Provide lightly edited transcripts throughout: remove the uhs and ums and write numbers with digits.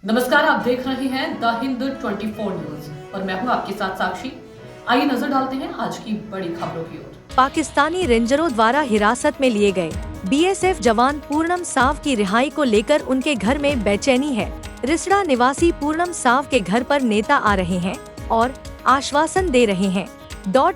नमस्कार, आप देख रहे हैं द हिंद 24 न्यूज और मैं हूं आपके साथ साक्षी। आइए नजर डालते हैं आज की बड़ी खबरों की ओर। पाकिस्तानी रेंजरों द्वारा हिरासत में लिए गए बीएसएफ जवान पूर्णम साव की रिहाई को लेकर उनके घर में बेचैनी है। रिसड़ा निवासी पूर्णम साव के घर पर नेता आ रहे हैं और आश्वासन दे रहे हैं।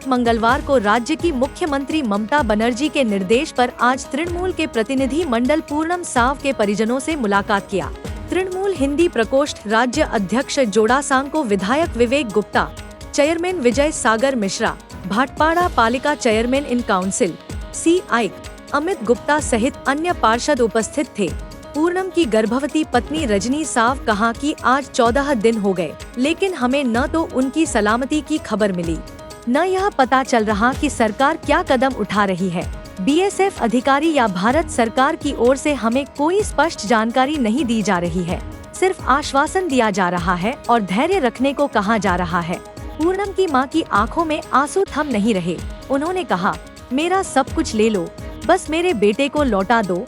मंगलवार को राज्य की मुख्यमंत्री ममता बनर्जी के निर्देश पर आज तृणमूल के प्रतिनिधि मंडल पूर्णम साव के परिजनों से मुलाकात किया। तृणमूल हिंदी प्रकोष्ठ राज्य अध्यक्ष जोड़ासांग को विधायक विवेक गुप्ता, चेयरमैन विजय सागर मिश्रा, भाटपाड़ा पालिका chairman in council CI Amit Gupta सहित अन्य पार्षद उपस्थित थे। पूर्णम की गर्भवती पत्नी रजनी साव कहा कि आज 14 दिन हो गए, लेकिन हमें न तो उनकी सलामती की खबर मिली, न यह पता चल रहा कि सरकार क्या कदम उठा रही है। BSF अधिकारी या भारत सरकार की ओर से हमें कोई स्पष्ट जानकारी नहीं दी जा रही है। सिर्फ आश्वासन दिया जा रहा है और धैर्य रखने को कहा जा रहा है। पूर्णम की मां की आंखों में आंसू थम नहीं रहे। उन्होंने कहा, मेरा सब कुछ ले लो, बस मेरे बेटे को लौटा दो।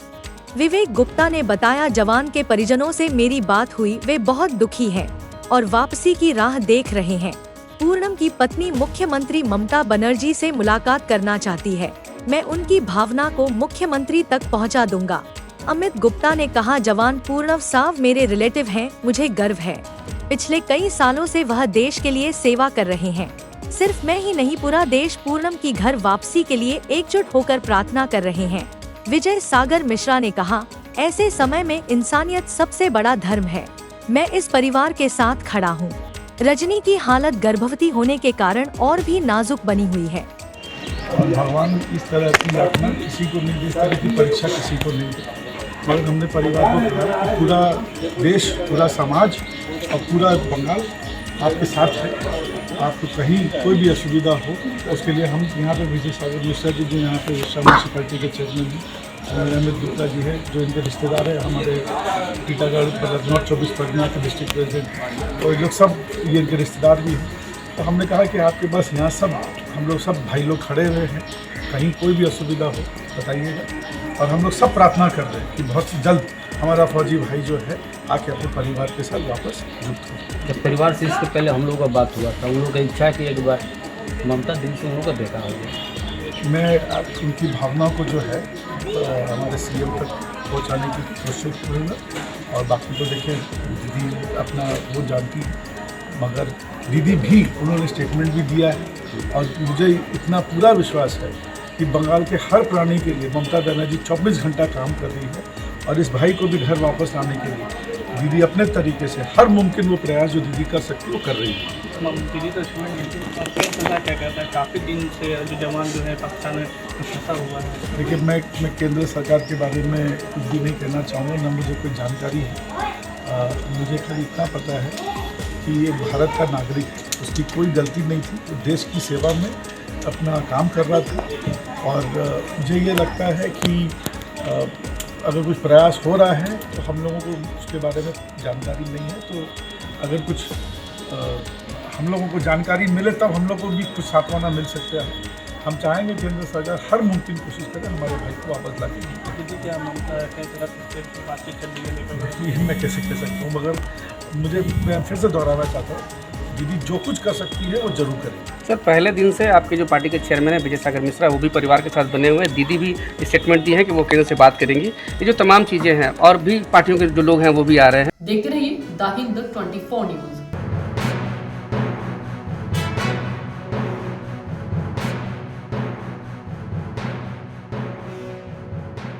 विवेक गुप्ता ने बताया, जवान के परिजनों से मेरी बात हुई, वे बहुत दुखी हैं और वापसी की राह देख रहे हैं। पूर्णम की पत्नी मुख्यमंत्री ममता बनर्जी से मुलाकात करना चाहती है। मैं उनकी भावना को मुख्यमंत्री तक पहुंचा दूंगा। अमित गुप्ता ने कहा, जवान पूर्णम साव मेरे रिलेटिव हैं, मुझे गर्व है। पिछले कई सालों से वह देश के लिए सेवा कर रहे हैं। सिर्फ मैं ही नहीं, पूरा देश पूर्णम की घर वापसी के लिए एकजुट होकर प्रार्थना कर रहे हैं। विजय सागर मिश्रा ने कहा, ऐसे समय में इंसानियत सबसे बड़ा धर्म है। मैं इस परिवार के साथ खड़ा हूँ। रजनी की हालत गर्भवती होने के कारण और भी नाजुक बनी हुई है। भगवान इस तरह की यातना किसी को नहीं दे, इस तरह की परीक्षा किसी को नहीं दे। मगर हमने परिवार को कहा कि पूरा देश, पूरा समाज और पूरा बंगाल आपके साथ है। आपको कहीं कोई भी असुविधा हो, उसके लिए हम यहाँ पे विजय सागर मिश्रा जी जो यहाँ पे म्यूनसिपैलिटी के चेयरमैन हैं, अमित गुप्ता जी है जो इनके रिश्तेदार है, हमारे टीटागढ़ नॉर्थ 24 परगना के डिस्ट्रिक्ट प्रेसिडेंट, और ये लोग सब ये इनके रिश्तेदार भी हैं। तो हमने कहा कि आपके पास यहाँ सब हम लोग सब भाई लोग खड़े हुए हैं, कहीं कोई भी असुविधा हो बताइएगा। और हम लोग सब प्रार्थना कर रहे हैं कि बहुत जल्द हमारा फौजी भाई जो है आके अपने परिवार के साथ वापस जुट हो। जब परिवार से इसके पहले हम लोगों का बात हुआ था, उन लोगों की इच्छा है कि एक बार ममता दिल से उन लोगों का देखा होगा। मैं उनकी भावनाओं को जो है हमारे CM तक पहुंचाने की कोशिश करूँगा। और बाकी तो देखिए, दीदी अपना वो जानती है, मगर दीदी भी उन्होंने स्टेटमेंट भी दिया है। और मुझे इतना पूरा विश्वास है कि बंगाल के हर प्राणी के लिए ममता बनर्जी 24 घंटा काम कर रही है। और इस भाई को भी घर वापस लाने के लिए दीदी अपने तरीके से हर मुमकिन वो प्रयास जो दीदी कर सकती है वो कर रही है। दीदी तो क्या कहता है, काफ़ी दिन से जो जवान जो है पाकिस्तान में फंसा हुआ है। देखिए, मैं केंद्र सरकार के बारे में कुछ भी नहीं कहना चाहूँगा, ना मुझे कोई जानकारी है। मुझे खाली इतना पता है कि ये भारत का नागरिक है, उसकी कोई गलती नहीं थी, वो देश की सेवा में अपना काम कर रहा था। और मुझे ये लगता है कि अगर कुछ प्रयास हो रहा है तो हम लोगों को उसके बारे में जानकारी नहीं है। तो अगर कुछ हम लोगों को जानकारी मिले तब हम लोग को भी कुछ सांत्वना मिल सकता है। हम चाहेंगे केंद्र सरकार हर मुमकिन कोशिश करे हमारे भाई को वापस लाने की। क्या ममता बातचीत चल रही है, ये मैं कैसे कह सकता हूँ, मगर मैं फिर से दोहराना चाहता हूँ, दीदी जो कुछ कर सकती है वो जरूर करेगी। सर, पहले दिन से आपके जो पार्टी के चेयरमैन है विजय सागर मिश्रा, वो भी परिवार के साथ बने हुए हैं। दीदी भी स्टेटमेंट दी है कि वो केंद्र से बात करेंगी। ये जो तमाम चीज़ें हैं और भी पार्टियों के जो लोग हैं वो भी आ रहे हैं। देखते रहिए द हिंद 24 न्यूज।